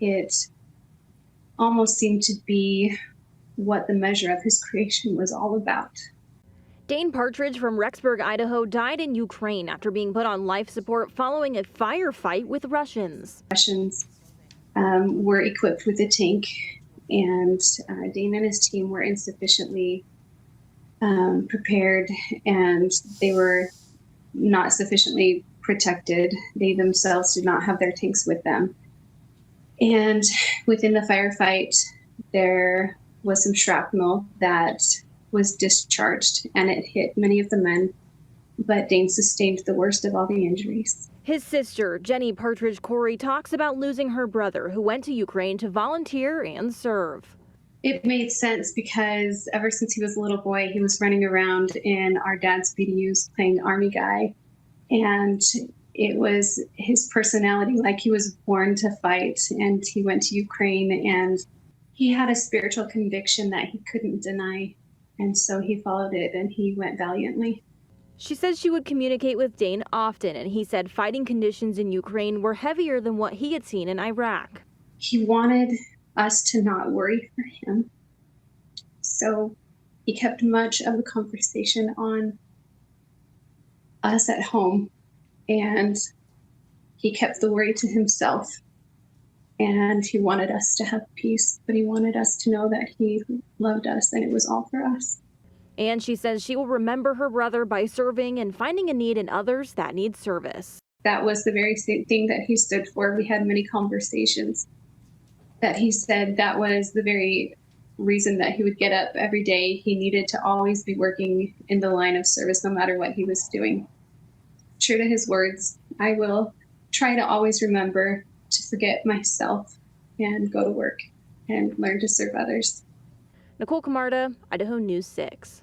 it almost seemed to be what the measure of his creation was all about. Dane Partridge from Rexburg, Idaho, died in Ukraine after being put on life support following a firefight with Russians. Russians were equipped with a tank, and Dane and his team were insufficiently prepared, and they were not sufficiently protected. They themselves did not have their tanks with them. And within the firefight, there was some shrapnel that was discharged, and it hit many of the men, but Dane sustained the worst of all the injuries. His sister, Jenny Partridge Corey, talks about losing her brother who went to Ukraine to volunteer and serve. It made sense because ever since he was a little boy, he was running around in our dad's BDUs playing Army guy. And it was his personality, like he was born to fight. And he went to Ukraine and he had a spiritual conviction that he couldn't deny. And so he followed it and he went valiantly. She says she would communicate with Dane often, and he said fighting conditions in Ukraine were heavier than what he had seen in Iraq. He wanted us to not worry for him. So he kept much of the conversation on us at home, and he kept the worry to himself. And he wanted us to have peace, but he wanted us to know that he loved us and it was all for us. And she says she will remember her brother by serving and finding a need in others that need service. That was the very same thing that he stood for. We had many conversations that he said that was the very reason that he would get up every day. He needed to always be working in the line of service, no matter what he was doing. True to his words, I will try to always remember to forget myself and go to work and learn to serve others. Nicole Camarda, Idaho News 6.